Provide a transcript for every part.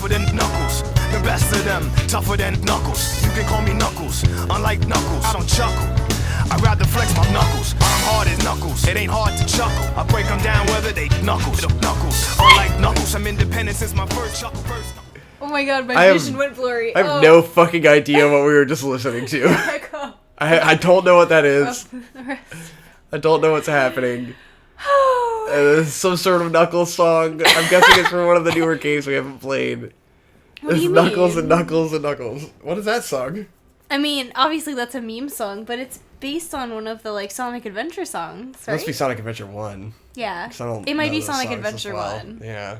tougher than Knuckles. The best of them, tougher than Knuckles. You can call me Knuckles, unlike Knuckles, I don't chuckle. I'd rather flex my knuckles, I'm hard as Knuckles. It ain't hard to chuckle, I break them down whether they Knuckles. Unlike Knuckles, I'm independent since my first chuckle first. Oh my god, my vision went blurry. I have no fucking idea what we were just listening to. I don't know what that is. I don't know what's happening. Some sort of Knuckles song. I'm guessing it's from one of the newer games we haven't played. What do you Knuckles mean? and Knuckles and Knuckles. What is that song? I mean, obviously that's a meme song, but it's based on one of the like Sonic Adventure songs, right? It must be Sonic Adventure 1. Yeah. It might be Sonic Adventure 1. Yeah.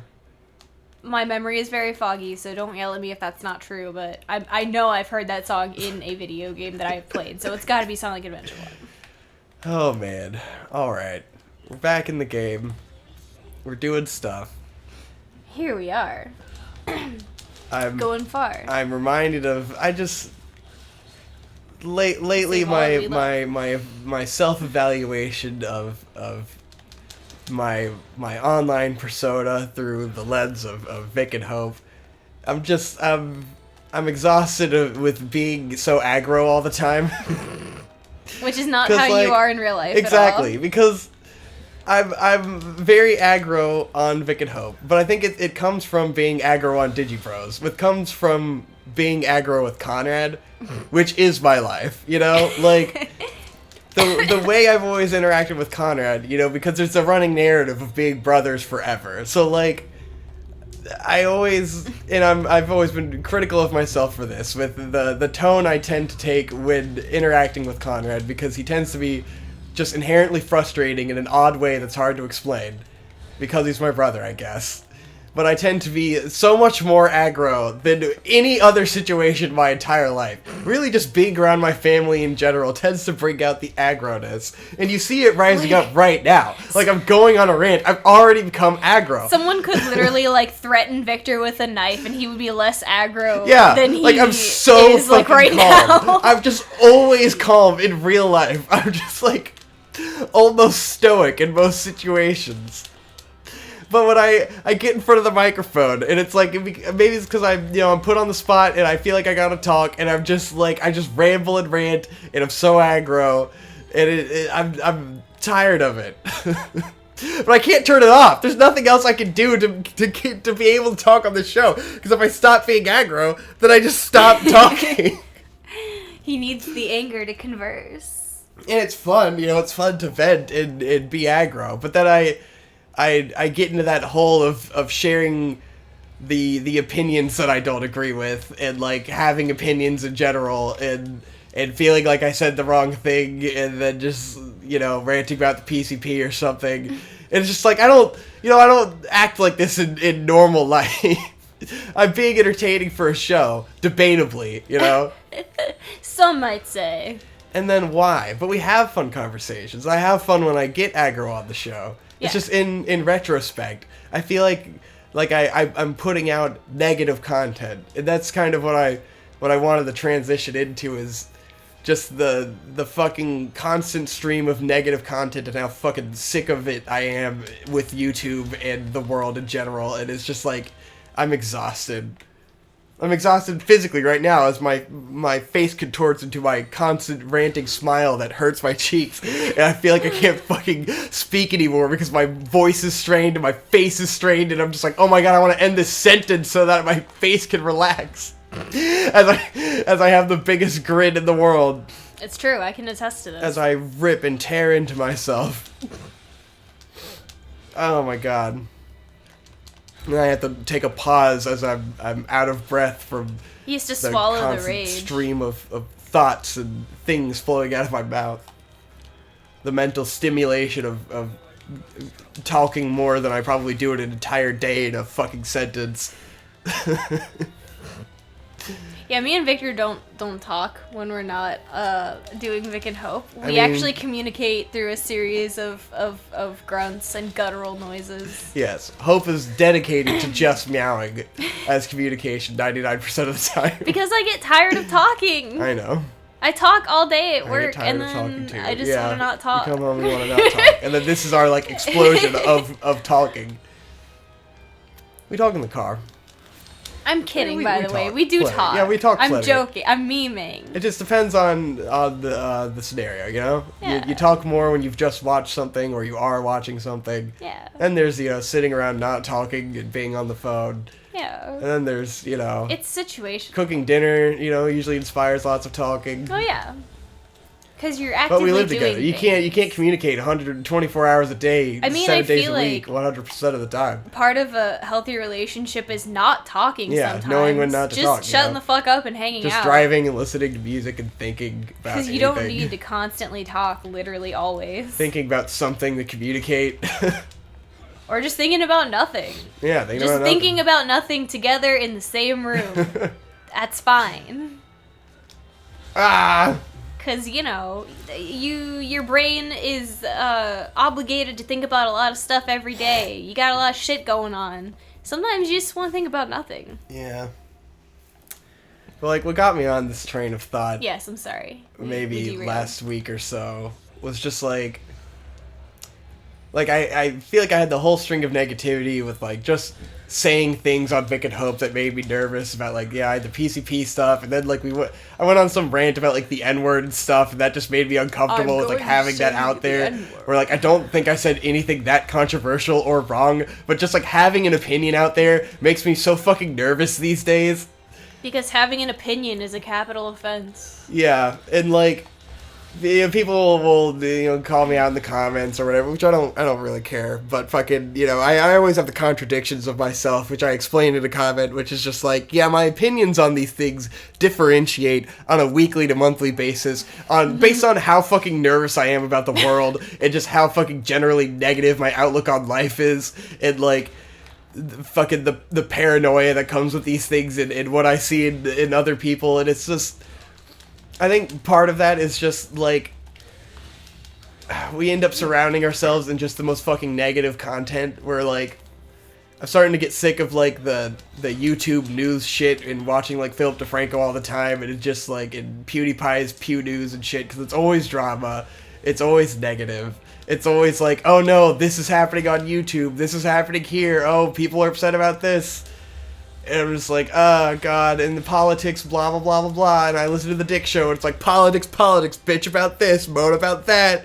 My memory is very foggy, so don't yell at me if that's not true, but I know I've heard that song in a video game that I've played, so it's gotta be Sonic Adventure 1. Oh, man. Alright. We're back in the game. We're doing stuff. Here we are. I'm going far. I'm reminded of... Lately, my self-evaluation of my online persona through the lens of Vic and Hope. I'm exhausted with being so aggro all the time. Which is not how you are in real life. Exactly, at all. because I'm very aggro on Vic and Hope, but I think it comes from being aggro on Digibros. It comes from being aggro with Conrad, which is my life, you know? Like, the way I've always interacted with Conrad, you know, because there's a running narrative of being brothers forever. So, like, I've always been critical of myself for this, with the tone I tend to take when interacting with Conrad, because he tends to be just inherently frustrating in an odd way that's hard to explain. Because he's my brother, I guess. But I tend to be so much more aggro than any other situation in my entire life. Really, just being around my family in general tends to bring out the aggro-ness. And you see it rising up right now. Like, I'm going on a rant. I've already become aggro. Someone could literally, like, threaten Victor with a knife and he would be less aggro than he like, I'm so is, like, right calm. now. I'm just always calm in real life. I'm just, like, almost stoic in most situations. But when I get in front of the microphone, and it's like, maybe it's because I'm put on the spot, and I feel like I gotta talk, and I'm just like, I just ramble and rant, and I'm so aggro, and I'm tired of it. But I can't turn it off. There's nothing else I can do to be able to talk on the show, because if I stop being aggro, then I just stop talking. He needs the anger to converse. And it's fun, it's fun to vent and be aggro, but then I get into that hole of sharing the opinions that I don't agree with, and like having opinions in general, and feeling like I said the wrong thing, and then just ranting about the PCP or something. And it's just like I don't act like this in normal life. I'm being entertaining for a show, debatably, Some might say. And then why? But we have fun conversations. I have fun when I get aggro on the show. Yeah. It's just in retrospect, I feel like I'm putting out negative content, and that's kind of what I wanted to transition into, is just the fucking constant stream of negative content and how fucking sick of it I am with YouTube and the world in general. And it's just like I'm exhausted. I'm exhausted physically right now as my face contorts into my constant ranting smile that hurts my cheeks, and I feel like I can't fucking speak anymore because my voice is strained and my face is strained, and I'm just like, oh my god, I want to end this sentence so that my face can relax as I have the biggest grin in the world. It's true, I can attest to this. As I rip and tear into myself. Oh my god. And I have to take a pause as I'm out of breath from he used to swallow the constant rage. Stream of thoughts and things flowing out of my mouth. The mental stimulation of talking more than I probably do in an entire day in a fucking sentence. Yeah, me and Victor don't talk when we're not doing Vic and Hope. We I mean, actually communicate through a series of grunts and guttural noises. Yes, Hope is dedicated to just meowing as communication 99% of the time. Because I get tired of talking. I know. I talk all day at I work, get tired and of talking then too. I just want to not talk. You come home and you want to not talk. And then this is our like explosion of talking. We talk in the car. I'm kidding, we by the way. talk We do plenty. talk. Yeah, we talk I'm plenty. joking. I'm memeing. It just depends on the scenario, you know? Yeah. You talk more when you've just watched something or you are watching something. Yeah. And there's, sitting around not talking and being on the phone. Yeah. And then there's, It's situational. cooking dinner, usually inspires lots of talking. Oh yeah. Because you're But actively we live doing together. You things. can't communicate 124 hours a day, I mean, 7 I days feel a week, like 100% of the time. Part of a healthy relationship is not talking Yeah, sometimes. knowing when not to just talk, shutting the fuck up and hanging Just out. driving and listening to music and thinking about Because anything. you don't need to constantly talk, literally always. Thinking about something to communicate. Or just thinking about nothing. Yeah, Just thinking about nothing together in the same room. That's fine. Ah! Because, your brain is obligated to think about a lot of stuff every day. You got a lot of shit going on. Sometimes you just want to think about nothing. Yeah. But, what got me on this train of thought, Yes, I'm sorry. We maybe derailed. last week or so, was just, I feel like I had the whole string of negativity with, just saying things on Vic and Hope that made me nervous about, I had the PCP stuff, and then, I went on some rant about, the N-word and stuff, and that just made me uncomfortable with, having that out there, where, I don't think I said anything that controversial or wrong, but just, having an opinion out there makes me so fucking nervous these days. Because having an opinion is a capital offense. Yeah, and, people will call me out in the comments or whatever, which I don't really care. But fucking I always have the contradictions of myself, which I explain in a comment, which is just my opinions on these things differentiate on a weekly to monthly basis based on how fucking nervous I am about the world and just how fucking generally negative my outlook on life is, and fucking the paranoia that comes with these things and what I see in other people, and it's just. I think part of that is just, we end up surrounding ourselves in just the most fucking negative content, where, I'm starting to get sick of, the YouTube news shit and watching, Philip DeFranco all the time, and it's just, in PewDiePie's Pew News and shit, because it's always drama, it's always negative, it's always oh no, this is happening on YouTube, this is happening here, oh, people are upset about this. And I'm just oh, God, and the politics, blah, blah, blah, blah, blah. And I listen to the Dick Show, and it's politics, bitch about this, moan about that.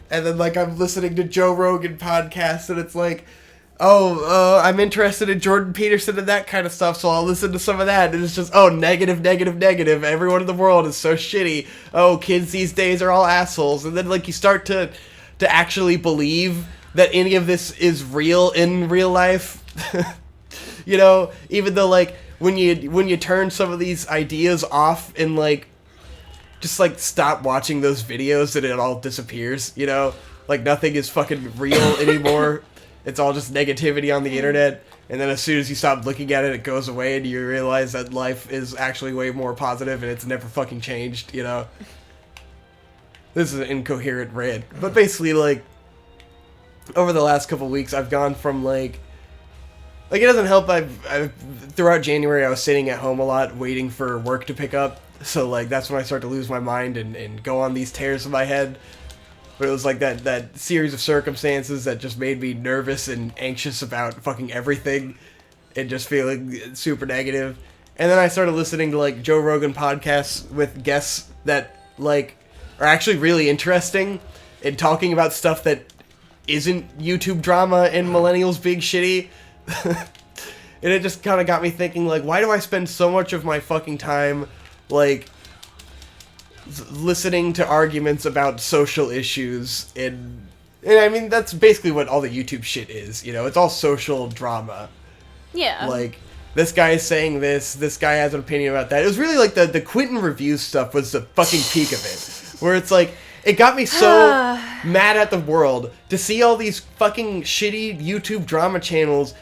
And then, I'm listening to Joe Rogan podcasts, and it's I'm interested in Jordan Peterson and that kind of stuff, so I'll listen to some of that. And it's just, negative, negative, negative. Everyone in the world is so shitty. Oh, kids these days are all assholes. And then, you start to actually believe that any of this is real in real life. Even though, when you turn some of these ideas off and, just, stop watching those videos and it all disappears, nothing is fucking real anymore. It's all just negativity on the internet. And then as soon as you stop looking at it, it goes away and you realize that life is actually way more positive and it's never fucking changed, This is an incoherent rant. But basically, over the last couple weeks, I've gone from, it doesn't help. I've throughout January, I was sitting at home a lot, waiting for work to pick up. So, that's when I start to lose my mind and go on these tears in my head. But it was, that series of circumstances that just made me nervous and anxious about fucking everything. And just feeling super negative. And then I started listening to, Joe Rogan podcasts with guests that, are actually really interesting. And talking about stuff that isn't YouTube drama and millennials being shitty. And it just kind of got me thinking, why do I spend so much of my fucking time, listening to arguments about social issues, and I mean, that's basically what all the YouTube shit is, it's all social drama. Yeah. This guy is saying this guy has an opinion about that. It was really, the Quentin reviews stuff was the fucking peak of it, where it's it got me so mad at the world to see all these fucking shitty YouTube drama channels,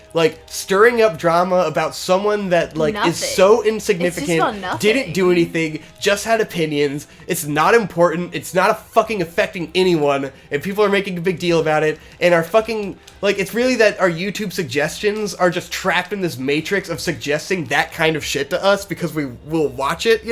stirring up drama about someone that, Nothing. is so It's insignificant, just about nothing. didn't do anything, just had opinions, it's not important, it's not fucking affecting anyone, and people are making a big deal about it, and are fucking, it's really that our YouTube suggestions are just trapped in this matrix of suggesting that kind of shit to us because we will watch it,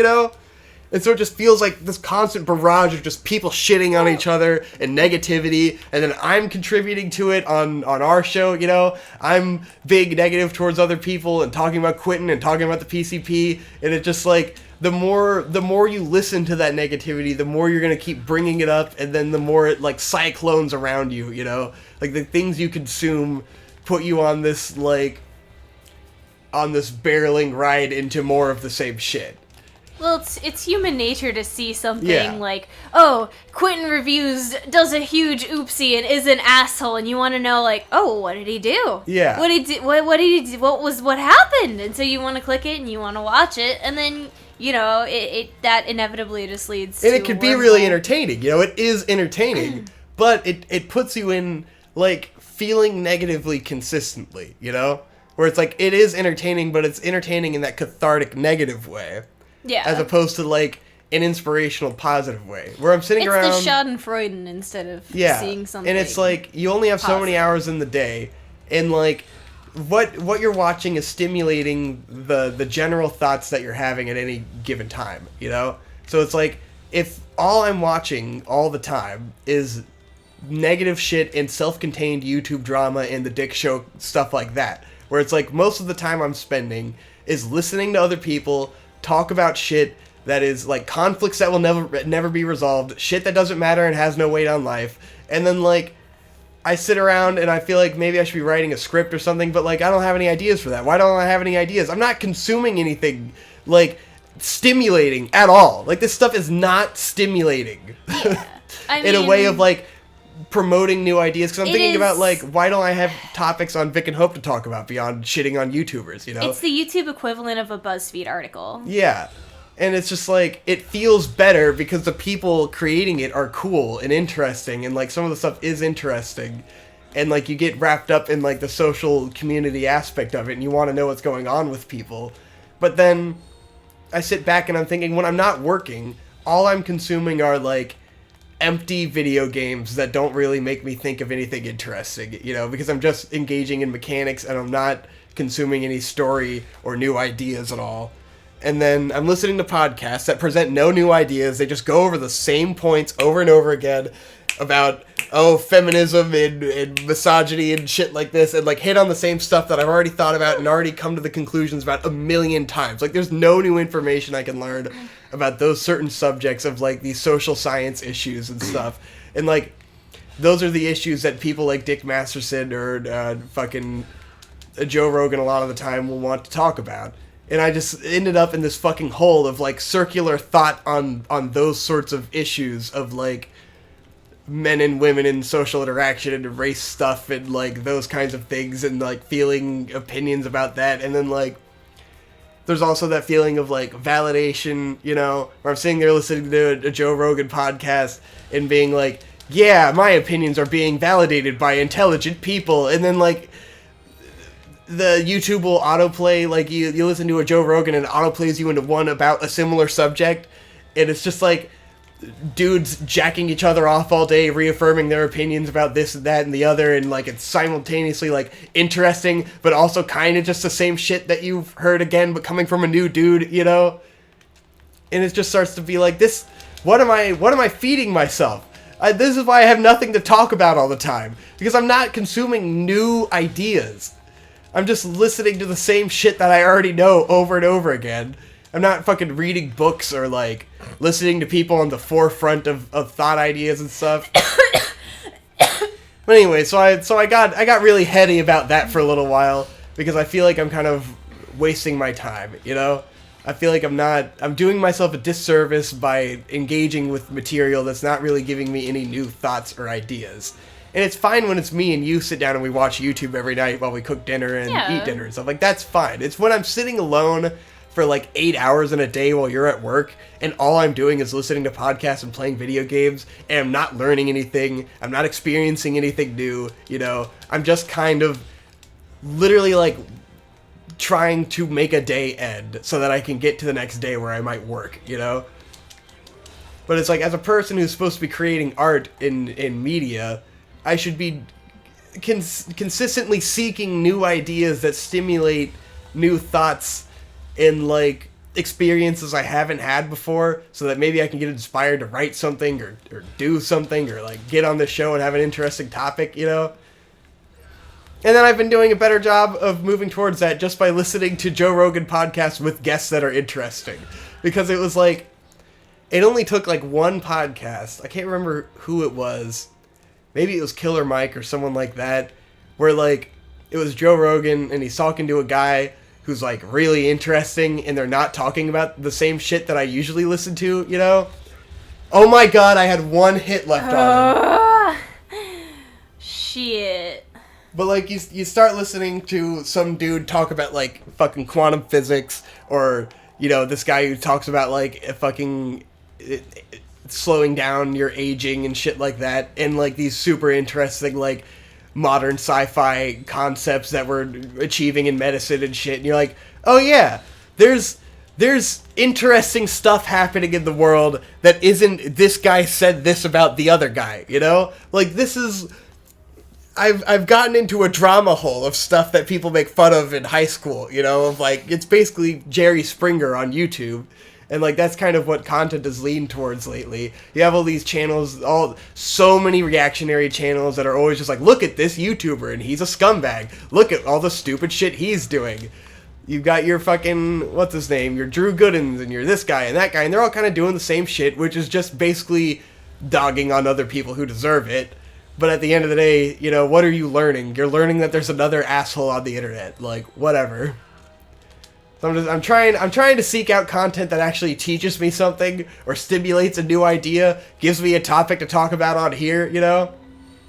And so it just feels like this constant barrage of just people shitting on each other and negativity, and then I'm contributing to it on our show, you know? I'm big negative towards other people and talking about quitting and talking about the PCP, and it just like, the more you listen to that negativity, the more you're going to keep bringing it up, and then the more it like cyclones around you, you know? Like the things you consume put you on this like, on this barreling ride into more of the same shit. Well, it's human nature to see something like, oh, Quentin Reviews does a huge oopsie and is an asshole, and you want to know, like, oh, what did he do? Yeah. What did he do? What happened? And so you want to click it and you want to watch it, and then that inevitably just leads. And to it can be really entertaining. You know, it is entertaining, but it puts you in like feeling negatively consistently. You know, where it's like it is entertaining, but it's entertaining in that cathartic negative way. Yeah. As opposed to, like, an inspirational positive way. Where I'm sitting around... It's the Schadenfreude instead of seeing something. And it's like, you only have positive. so many hours in the day. And, like, what you're watching is stimulating the general thoughts that you're having at any given time, you know? So it's like, if all I'm watching all the time is negative shit and self-contained YouTube drama and the dick show, stuff like that. Where it's like, most of the time I'm spending is listening to other people... talk about shit that is like conflicts that will never be resolved, shit that doesn't matter and has no weight on life, and then like I sit around and I feel like maybe I should be writing a script or something, but like I don't have any ideas for that. Why don't I have any ideas? I'm not consuming anything like stimulating at all. Like this stuff is not stimulating. Yeah. In a way of like promoting new ideas, because I'm thinking about like, why don't I have topics on Vic and Hope to talk about beyond shitting on YouTubers, you know? It's the YouTube equivalent of a BuzzFeed article. Yeah. And it's just like, it feels better because the people creating it are cool and interesting, and like some of the stuff is interesting, and like you get wrapped up in like the social community aspect of it and you want to know what's going on with people. But then I sit back and I'm thinking, when I'm not working, all I'm consuming are like empty video games that don't really make me think of anything interesting, you know, because I'm just engaging in mechanics and I'm not consuming any story or new ideas at all. And then I'm listening to podcasts that present no new ideas. They just go over the same points over and over again about, feminism and misogyny and shit like this, and like hit on the same stuff that I've already thought about and already come to the conclusions about a million times. Like there's no new information I can learn about those certain subjects of like these social science issues and stuff. And like those are the issues that people like Dick Masterson or fucking Joe Rogan a lot of the time will want to talk about. And I just ended up in this fucking hole of like circular thought on those sorts of issues of like men and women and social interaction and race stuff and like those kinds of things, and like feeling opinions about that. And then like there's also that feeling of like validation, you know, where I'm sitting there listening to a Joe Rogan podcast and being like, yeah, my opinions are being validated by intelligent people. And then like the YouTube will autoplay, like you listen to a Joe Rogan and it autoplays you into one about a similar subject, and it's just like dudes jacking each other off all day, reaffirming their opinions about this and that and the other, and like it's simultaneously like interesting, but also kind of just the same shit that you've heard again, but coming from a new dude, you know? And it just starts to be like, this, what am I feeding myself? This is why I have nothing to talk about all the time, because I'm not consuming new ideas. I'm just listening to the same shit that I already know over and over again. I'm not fucking reading books or like listening to people on the forefront of thought ideas and stuff. But anyway, so I got really heady about that for a little while, because I feel like I'm kind of wasting my time, you know? I feel like I'm doing myself a disservice by engaging with material that's not really giving me any new thoughts or ideas. And it's fine when it's me and you sit down and we watch YouTube every night while we cook dinner and eat dinner and stuff. Like, that's fine. It's when I'm sitting alone for like 8 hours in a day while you're at work, and all I'm doing is listening to podcasts and playing video games, and I'm not learning anything, I'm not experiencing anything new, you know, I'm just kind of literally like trying to make a day end so that I can get to the next day where I might work, you know? But it's like, as a person who's supposed to be creating art in media, I should be consistently seeking new ideas that stimulate new thoughts and like experiences I haven't had before, so that maybe I can get inspired to write something or do something or like get on the show and have an interesting topic, you know? And then I've been doing a better job of moving towards that just by listening to Joe Rogan podcasts with guests that are interesting. Because it was like, it only took like one podcast, I can't remember who it was, maybe it was Killer Mike or someone like that, where like, it was Joe Rogan and he's talking to a guy who's like really interesting and they're not talking about the same shit that I usually listen to, you know? Oh my god, I had one hit left on him. Shit. But like you start listening to some dude talk about like fucking quantum physics, or you know, this guy who talks about like slowing down your aging and shit like that, and like these super interesting like modern sci-fi concepts that we're achieving in medicine and shit, and you're like, oh yeah, there's interesting stuff happening in the world that isn't this guy said this about the other guy, you know? Like this is I've gotten into a drama hole of stuff that people make fun of in high school, you know, of like, it's basically Jerry Springer on YouTube, and like, that's kind of what content has leaned towards lately. You have all these channels, so many reactionary channels that are always just like, look at this YouTuber, and he's a scumbag, look at all the stupid shit he's doing. You've got your fucking, what's his name, your Drew Goodins, and you're this guy and that guy, and they're all kind of doing the same shit, which is just basically dogging on other people who deserve it. But at the end of the day, you know, what are you learning? You're learning that there's another asshole on the internet. Like, whatever. So I'm trying to seek out content that actually teaches me something or stimulates a new idea, gives me a topic to talk about on here, you know?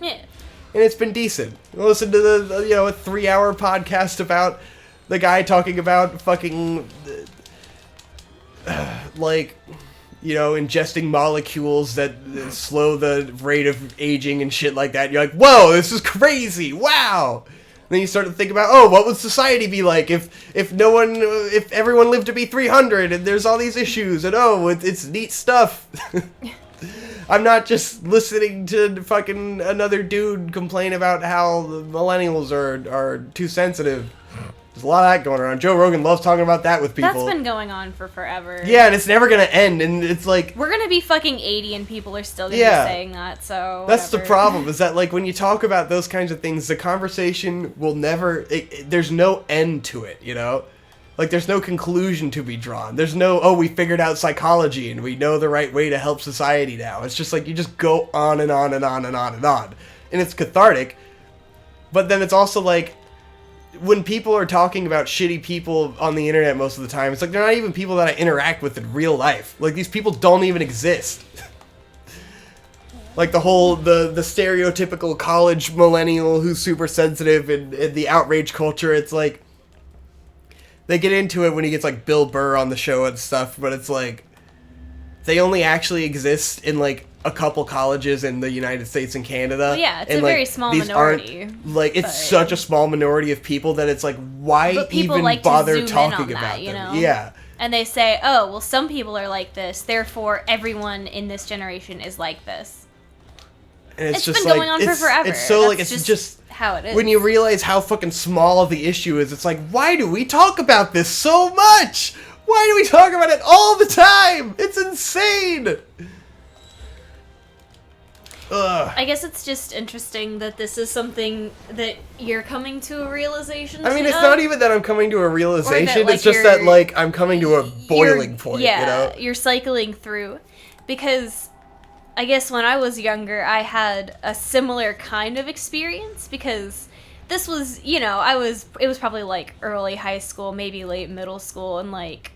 Yeah. And it's been decent. Listen to the you know, a 3-hour podcast about the guy talking about fucking like, you know, ingesting molecules that slow the rate of aging and shit like that. You're like, whoa, this is crazy. Wow. And then you start to think about, oh, what would society be like if everyone lived to be 300 and there's all these issues, and oh, it's neat stuff. I'm not just listening to fucking another dude complain about how the millennials are too sensitive. There's a lot of that going around. Joe Rogan loves talking about that with people. That's been going on for forever. Yeah, and it's never gonna end, and it's like... We're gonna be fucking 80 and people are still gonna be saying that, so... That's whatever. the problem, is that, like, when you talk about those kinds of things, the conversation will never... there's no end to it, you know? Like, there's no conclusion to be drawn. There's no, oh, we figured out psychology, and we know the right way to help society now. It's just like, you just go on and on and on and on and on. And it's cathartic, but then it's also like... When people are talking about shitty people on the internet most of the time, it's like they're not even people that I interact with in real life. Like, these people don't even exist. Like the whole, the stereotypical college millennial who's super sensitive and the outrage culture, it's like, they get into it when he gets like Bill Burr on the show and stuff, but it's like, they only actually exist in like a couple colleges in the United States and Canada. Well, yeah, it's and, a very small minority. Like, it's such a small minority of people that it's like, why even like bother talking about you them? know? Yeah. And they say, oh, well, some people are like this, therefore everyone in this generation is like this. And it's been just going like, on for forever. It's so That's like, it's just how it is. When you realize how fucking small the issue is, it's like, why do we talk about this so much? Why do we talk about it all the time? It's insane. Ugh. I guess it's just interesting that this is something that you're coming to a realization. I mean, it's not even that I'm coming to a realization. It's just that, like, I'm coming to a boiling point, yeah, you know? You're cycling through. Because I guess when I was younger, I had a similar kind of experience. Because this was, you know, it was probably, like, early high school, maybe late middle school, and, like,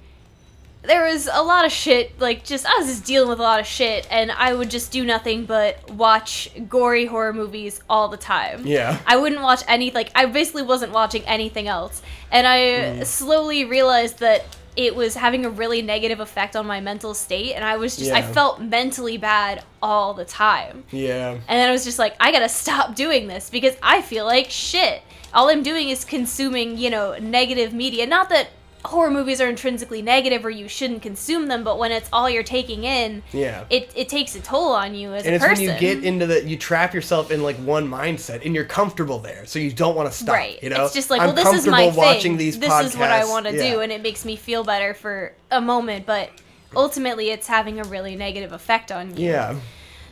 there was a lot of shit, like, I was just dealing with a lot of shit, and I would just do nothing but watch gory horror movies all the time. Yeah. I wouldn't watch I basically wasn't watching anything else. And I slowly realized that it was having a really negative effect on my mental state, and I felt mentally bad all the time. Yeah. And then I was just like, I gotta stop doing this, because I feel like shit. All I'm doing is consuming, you know, negative media. Not that horror movies are intrinsically negative or you shouldn't consume them, but when it's all you're taking in, it takes a toll on you as a person. And it's when you get into you trap yourself in like one mindset and you're comfortable there, so you don't want to stop. Right. You know, it's just like, well, this is my thing. This podcasts. is what I want to do, and it makes me feel better for a moment, but ultimately it's having a really negative effect on you. Yeah.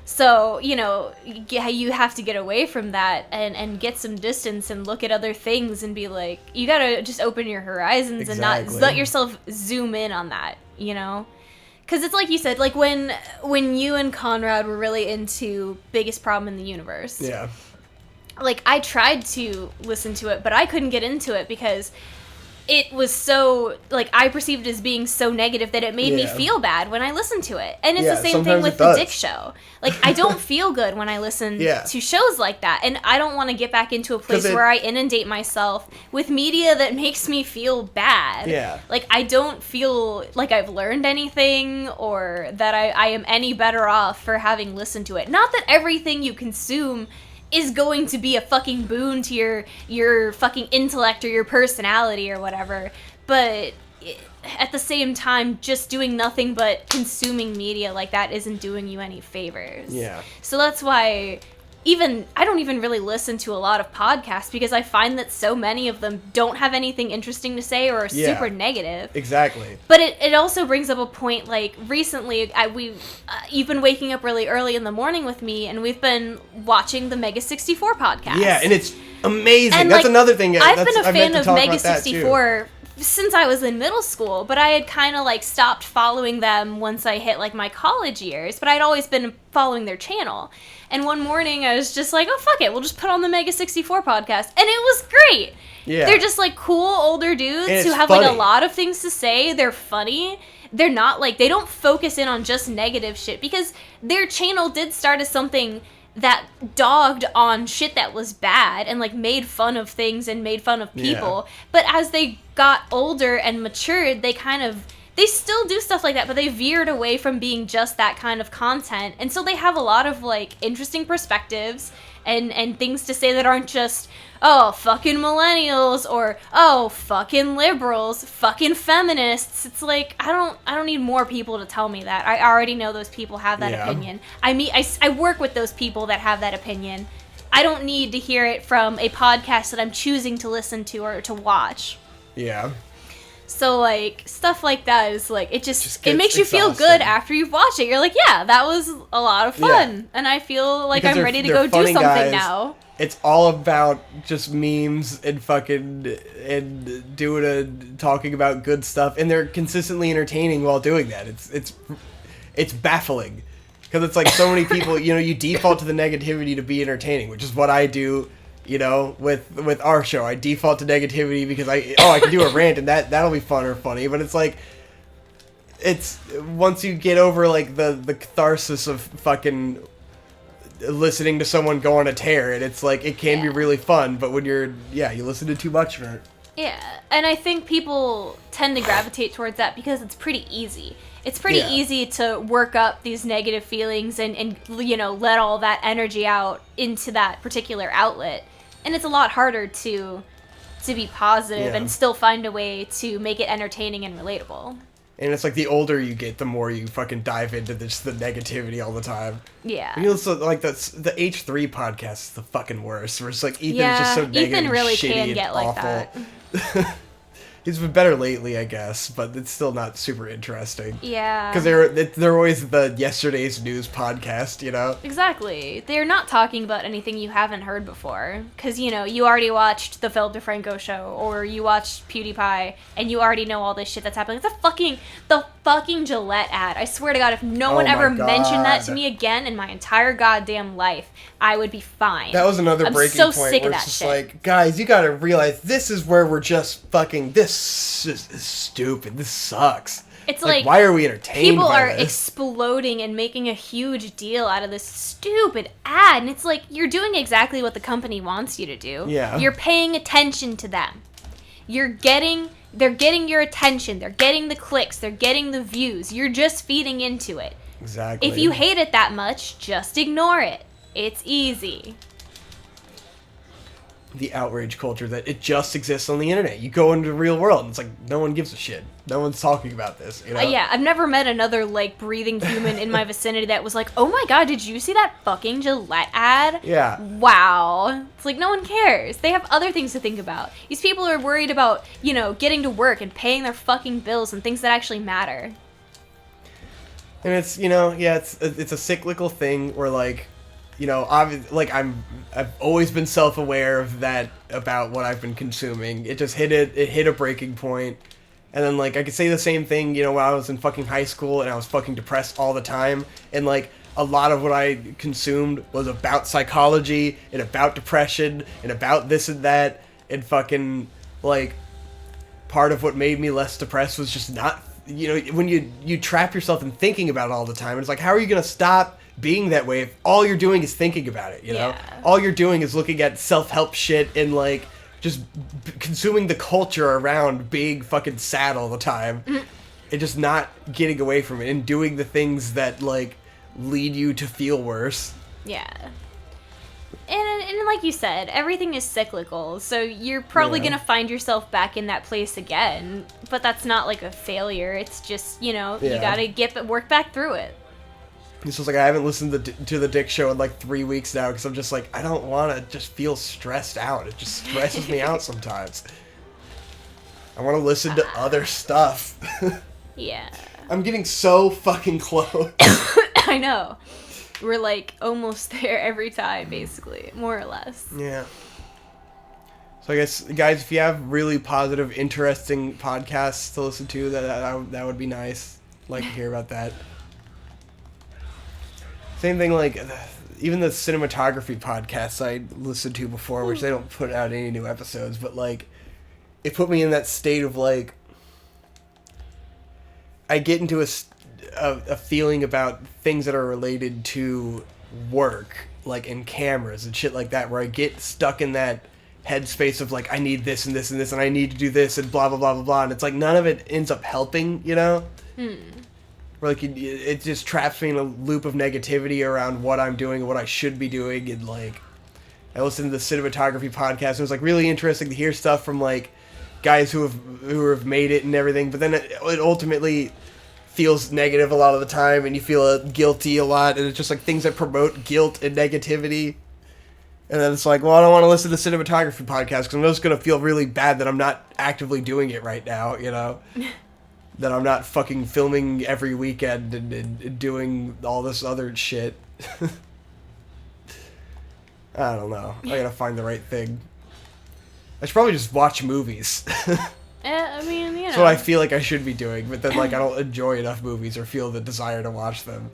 So, you know, you have to get away from that and get some distance and look at other things and be like, you gotta just open your horizons and not let yourself zoom in on that, you know? Because it's like you said, like when you and Conrad were really into Biggest Problem in the Universe. Yeah. Like, I tried to listen to it, but I couldn't get into it because it was so, like, I perceived it as being so negative that it made me feel bad when I listened to it. And it's the same thing with The Dick Show. Like, I don't feel good when I listen to shows like that. And I don't want to get back into a place where I inundate myself with media that makes me feel bad. Yeah. Like, I don't feel like I've learned anything or that I am any better off for having listened to it. Not that everything you consume is going to be a fucking boon to your fucking intellect or your personality or whatever, but at the same time, just doing nothing but consuming media like that isn't doing you any favors. Yeah. So that's why I don't even really listen to a lot of podcasts because I find that so many of them don't have anything interesting to say or are super negative. Exactly. But it also brings up a point, like, recently, you've been waking up really early in the morning with me, and we've been watching the Mega 64 podcast. Yeah, and it's amazing. And, that's like, another thing. I've been a fan of Mega 64 since I was in middle school, but I had kind of, like, stopped following them once I hit, like, my college years, but I'd always been following their channel. And one morning, I was just like, oh, fuck it, we'll just put on the Mega 64 podcast. And it was great. Yeah. They're just, like, cool older dudes who have, like, a lot of things to say. They're funny. They're not, like, they don't focus in on just negative shit, because their channel did start as something that dogged on shit that was bad and, like, made fun of things and made fun of people. But as they got older and matured, they still do stuff like that, but they veered away from being just that kind of content. And so they have a lot of, like, interesting perspectives and things to say that aren't just, oh, fucking millennials, or, oh, fucking liberals, fucking feminists. It's like, I don't need more people to tell me that. I already know those people have that opinion. I work with those people that have that opinion. I don't need to hear it from a podcast that I'm choosing to listen to or to watch. Yeah. So, like, stuff like that is, like, it makes you feel good after you've watched it. You're like, yeah, that was a lot of fun. And I feel like I'm ready to go do something now. It's all about just memes and fucking, and talking about good stuff. And they're consistently entertaining while doing that. It's baffling. Because it's like so many people, you know, you default to the negativity to be entertaining, which is what I do. You know, with our show, I default to negativity because I can do a rant and that'll be fun or funny. But it's like, it's once you get over like the catharsis of fucking listening to someone go on a tear, and it's like it can be really fun. But when you listen to too much of it. Yeah, and I think people tend to gravitate towards that because it's pretty easy. It's pretty easy to work up these negative feelings and you know, let all that energy out into that particular outlet. And it's a lot harder to be positive and still find a way to make it entertaining and relatable. And it's like the older you get, the more you fucking dive into the negativity all the time. Yeah. You know, like the H3 podcast is the fucking worst. Where it's like Ethan's just so negative, Ethan really shitty, can get and like awful. that. He's been better lately, I guess, but it's still not super interesting. Yeah. Because they're always the yesterday's news podcast, you know? Exactly. They're not talking about anything you haven't heard before. Because, you know, you already watched the Phil DeFranco show, or you watched PewDiePie, and you already know all this shit that's happening. It's the fucking Gillette ad. I swear to God, if no one ever mentioned that to me again in my entire goddamn life, I would be fine. That was another breaking point sick where of it's that just shit. like, guys, you gotta realize this is where we're just fucking, this is stupid, this sucks. It's like why are we entertained people by are this? Exploding and making a huge deal out of this stupid ad, and it's like, you're doing exactly what the company wants you to do. Yeah. You're paying attention to them. They're getting your attention, they're getting the clicks, they're getting the views. You're just feeding into it. Exactly. If you hate it that much, just ignore it. It's easy. the outrage culture that it just exists on the internet. You go into the real world and it's like no one gives a shit. No one's talking about this, you know? Yeah, I've never met another like breathing human in my vicinity that was like, "Oh my god, did you see that fucking Gillette ad?" Yeah. Wow. It's like no one cares. They have other things to think about. These people are worried about, getting to work and paying their fucking bills and things that actually matter. And it's, it's a cyclical thing where like, I've always been self-aware of that about what I've been consuming. It just hit a breaking point. And then like I could say the same thing, when I was in fucking high school and I was fucking depressed all the time, and like a lot of what I consumed was about psychology and about depression and about this and that, and fucking like part of what made me less depressed was just not, when you trap yourself in thinking about it all the time, it's like, how are you going to stop being that way if all you're doing is thinking about it, Yeah. All you're doing is looking at self-help shit and like just consuming the culture around being fucking sad all the time and just not getting away from it and doing the things that like lead you to feel worse. Yeah. And like you said, everything is cyclical, so you're probably Yeah. gonna find yourself back in that place again, but that's not like a failure. It's just, you gotta work back through it. This was like, I haven't listened to the Dick Show in like 3 weeks now because I'm just like, I don't want to just feel stressed out. It just stresses me out sometimes. I want to listen to other stuff. Yeah. I'm getting so fucking close. I know. We're like almost there every time, basically, more or less. Yeah. So I guess, guys, if you have really positive, interesting podcasts to listen to, that would be nice. I'd like to hear about that. Same thing, like, even the cinematography podcasts I listened to before, which they don't put out any new episodes, but, like, it put me in that state of, like, I get into a feeling about things that are related to work, like, in cameras and shit like that, where I get stuck in that headspace of, like, I need this and this and this, and I need to do this, and blah, blah, blah, blah, blah, and it's like, none of it ends up helping, Where, like, it just traps me in a loop of negativity around what I'm doing and what I should be doing, and, like, I listened to the cinematography podcast, and it was, like, really interesting to hear stuff from, like, guys who have made it and everything, but then it ultimately feels negative a lot of the time, and you feel guilty a lot, and it's just, like, things that promote guilt and negativity, and then it's like, well, I don't want to listen to the cinematography podcast, because I'm just going to feel really bad that I'm not actively doing it right now, that I'm not fucking filming every weekend and doing all this other shit. I don't know. I gotta find the right thing. I should probably just watch movies. I mean, That's what I feel like I should be doing, but then, like, I don't enjoy enough movies or feel the desire to watch them.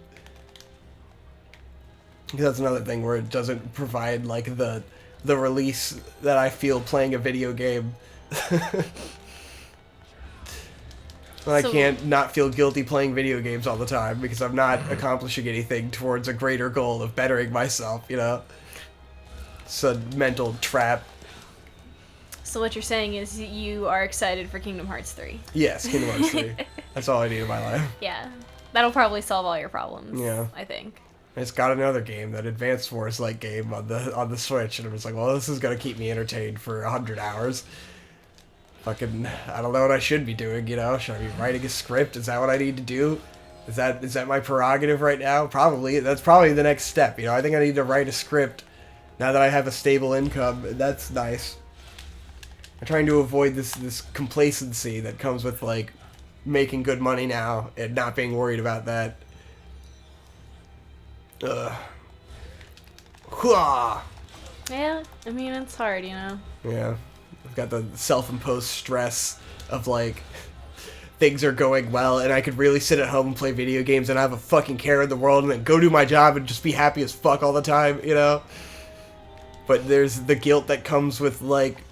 Because that's another thing where it doesn't provide, like, the release that I feel playing a video game. I can't not feel guilty playing video games all the time because I'm not accomplishing anything towards a greater goal of bettering myself, It's a mental trap. So what you're saying is you are excited for Kingdom Hearts 3. Yes, Kingdom Hearts 3. That's all I need in my life. Yeah. That'll probably solve all your problems. Yeah. I think. It's got another game, that Advanced Force-like game on the Switch, and I was like, well, this is gonna keep me entertained for 100 hours. Fucking, I don't know what I should be doing, Should I be writing a script? Is that what I need to do? Is that my prerogative right now? Probably. That's probably the next step, I think I need to write a script now that I have a stable income. That's nice. I'm trying to avoid this complacency that comes with, like, making good money now and not being worried about that. Hooah! Yeah, I mean, it's hard, Yeah. I've got the self-imposed stress of, like, things are going well, and I could really sit at home and play video games and have a fucking care in the world and then go do my job and just be happy as fuck all the time, But there's the guilt that comes with, like,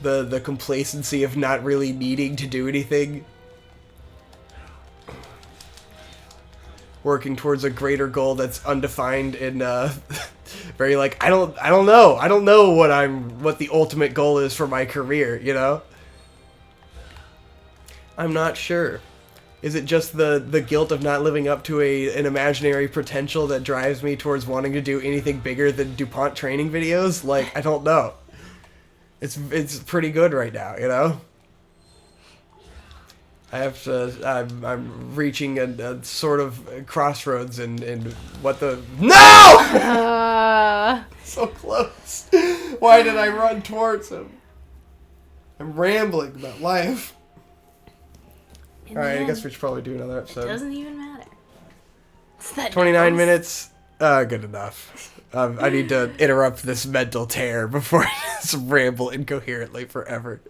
the complacency of not really needing to do anything. Working towards a greater goal that's undefined and, very like, I don't know what the ultimate goal is for my career, I'm not sure. Is it just the guilt of not living up to an imaginary potential that drives me towards wanting to do anything bigger than DuPont training videos? Like, I don't know. It's pretty good right now, you know? I have to. I'm reaching a sort of crossroads in what the no. So close. Why did I run towards him? I'm rambling about life. All right, I guess we should probably do another episode. It doesn't even matter. It's that 29 Knuckles. minutes. Good enough. I need to interrupt this mental tear before I just ramble incoherently forever.